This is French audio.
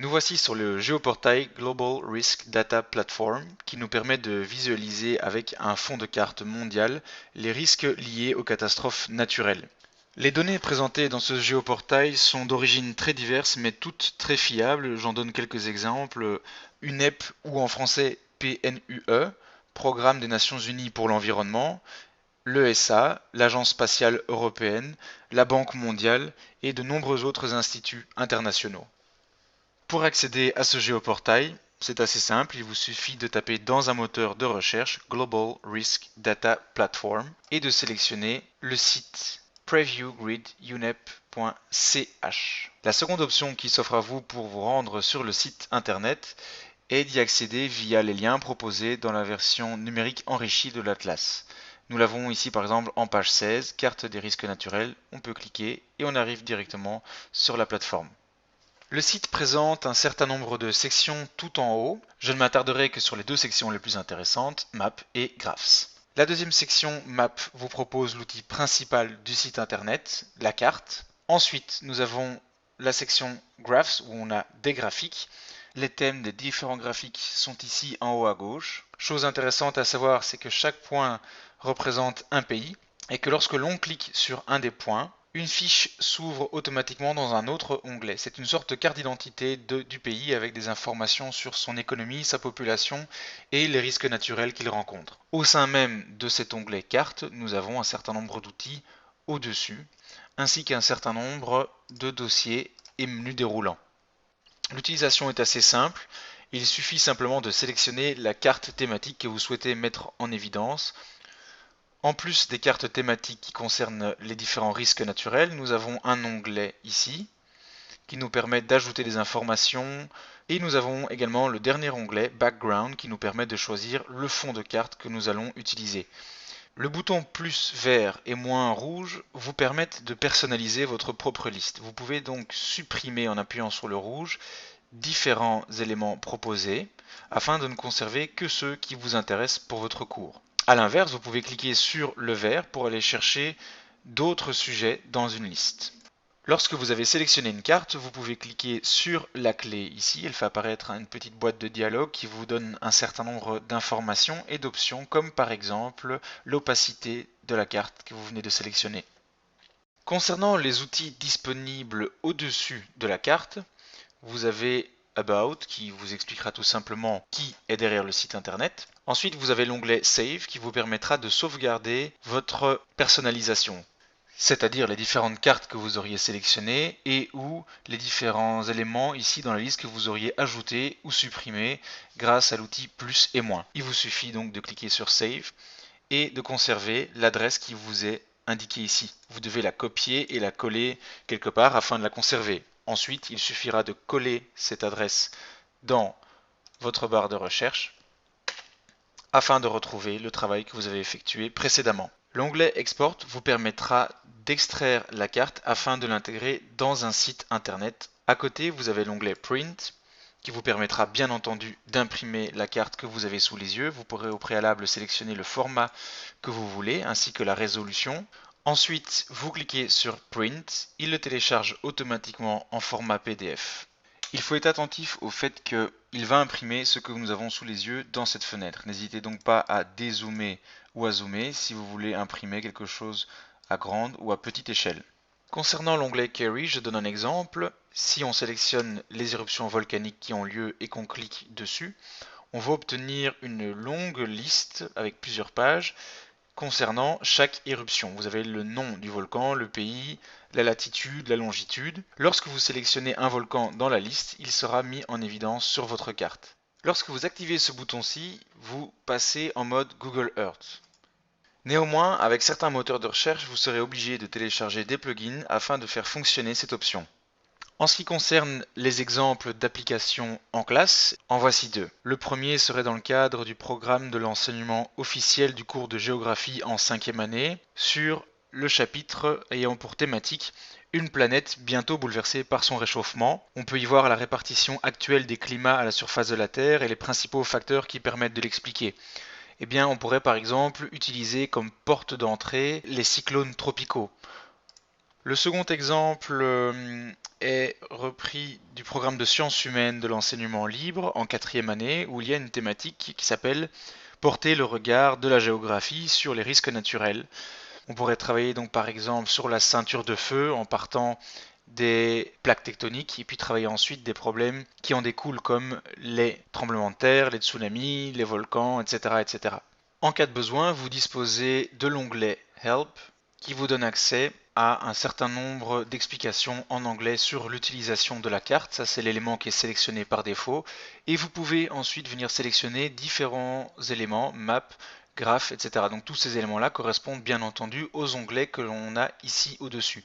Nous voici sur le géoportail Global Risk Data Platform qui nous permet de visualiser avec un fond de carte mondial les risques liés aux catastrophes naturelles. Les données présentées dans ce géoportail sont d'origine très diverses mais toutes très fiables. J'en donne quelques exemples. UNEP ou en français PNUE, Programme des Nations Unies pour l'environnement, l'ESA, l'Agence spatiale européenne, la Banque mondiale et de nombreux autres instituts internationaux. Pour accéder à ce géoportail, c'est assez simple, il vous suffit de taper dans un moteur de recherche Global Risk Data Platform et de sélectionner le site previewgridunep.ch. La seconde option qui s'offre à vous pour vous rendre sur le site internet est d'y accéder via les liens proposés dans la version numérique enrichie de l'Atlas. Nous l'avons ici par exemple en page 16, carte des risques naturels, on peut cliquer et on arrive directement sur la plateforme. Le site présente un certain nombre de sections tout en haut. Je ne m'attarderai que sur les deux sections les plus intéressantes, Map et Graphs. La deuxième section, Map, vous propose l'outil principal du site internet, la carte. Ensuite, nous avons la section Graphs où on a des graphiques. Les thèmes des différents graphiques sont ici en haut à gauche. Chose intéressante à savoir, c'est que chaque point représente un pays et que lorsque l'on clique sur un des points, une fiche s'ouvre automatiquement dans un autre onglet. C'est une sorte de carte d'identité du pays avec des informations sur son économie, sa population et les risques naturels qu'il rencontre. Au sein même de cet onglet carte, nous avons un certain nombre d'outils au-dessus, ainsi qu'un certain nombre de dossiers et menus déroulants. L'utilisation est assez simple, il suffit simplement de sélectionner la carte thématique que vous souhaitez mettre en évidence. En plus des cartes thématiques qui concernent les différents risques naturels, nous avons un onglet ici qui nous permet d'ajouter des informations et nous avons également le dernier onglet Background qui nous permet de choisir le fond de carte que nous allons utiliser. Le bouton plus vert et moins rouge vous permettent de personnaliser votre propre liste. Vous pouvez donc supprimer en appuyant sur le rouge différents éléments proposés afin de ne conserver que ceux qui vous intéressent pour votre cours. A l'inverse, vous pouvez cliquer sur le vert pour aller chercher d'autres sujets dans une liste. Lorsque vous avez sélectionné une carte, vous pouvez cliquer sur la clé ici. Elle fait apparaître une petite boîte de dialogue qui vous donne un certain nombre d'informations et d'options, comme par exemple l'opacité de la carte que vous venez de sélectionner. Concernant les outils disponibles au-dessus de la carte, vous avez About qui vous expliquera tout simplement qui est derrière le site internet. Ensuite, vous avez l'onglet Save qui vous permettra de sauvegarder votre personnalisation, c'est-à-dire les différentes cartes que vous auriez sélectionnées et ou les différents éléments ici dans la liste que vous auriez ajoutés ou supprimés grâce à l'outil plus et moins. Il vous suffit donc de cliquer sur Save et de conserver l'adresse qui vous est indiquée ici. Vous devez la copier et la coller quelque part afin de la conserver. Ensuite, il suffira de coller cette adresse dans votre barre de recherche afin de retrouver le travail que vous avez effectué précédemment. L'onglet Export vous permettra d'extraire la carte afin de l'intégrer dans un site internet. À côté, vous avez l'onglet Print qui vous permettra bien entendu d'imprimer la carte que vous avez sous les yeux. Vous pourrez au préalable sélectionner le format que vous voulez ainsi que la résolution. Ensuite, vous cliquez sur Print, il le télécharge automatiquement en format PDF. Il faut être attentif au fait qu'il va imprimer ce que nous avons sous les yeux dans cette fenêtre. N'hésitez donc pas à dézoomer ou à zoomer si vous voulez imprimer quelque chose à grande ou à petite échelle. Concernant l'onglet Carry, je donne un exemple. Si on sélectionne les éruptions volcaniques qui ont lieu et qu'on clique dessus, on va obtenir une longue liste avec plusieurs pages concernant chaque éruption. Vous avez le nom du volcan, le pays, la latitude, la longitude. Lorsque vous sélectionnez un volcan dans la liste, il sera mis en évidence sur votre carte. Lorsque vous activez ce bouton-ci, vous passez en mode Google Earth. Néanmoins, avec certains moteurs de recherche, vous serez obligé de télécharger des plugins afin de faire fonctionner cette option. En ce qui concerne les exemples d'applications en classe, en voici deux. Le premier serait dans le cadre du programme de l'enseignement officiel du cours de géographie en 5e année sur le chapitre ayant pour thématique une planète bientôt bouleversée par son réchauffement. On peut y voir la répartition actuelle des climats à la surface de la Terre et les principaux facteurs qui permettent de l'expliquer. Eh bien, on pourrait par exemple utiliser comme porte d'entrée les cyclones tropicaux. Le second exemple est repris du programme de sciences humaines de l'enseignement libre en quatrième année où il y a une thématique qui s'appelle Porter le regard de la géographie sur les risques naturels. On pourrait travailler donc par exemple sur la ceinture de feu en partant des plaques tectoniques et puis travailler ensuite des problèmes qui en découlent comme les tremblements de terre, les tsunamis, les volcans, etc., etc. En cas de besoin, vous disposez de l'onglet Help qui vous donne accès à un certain nombre d'explications en anglais sur l'utilisation de la carte. Ça, c'est l'élément qui est sélectionné par défaut. Et vous pouvez ensuite venir sélectionner différents éléments, map, graphes, etc. Donc tous ces éléments-là correspondent bien entendu aux onglets que l'on a ici au-dessus.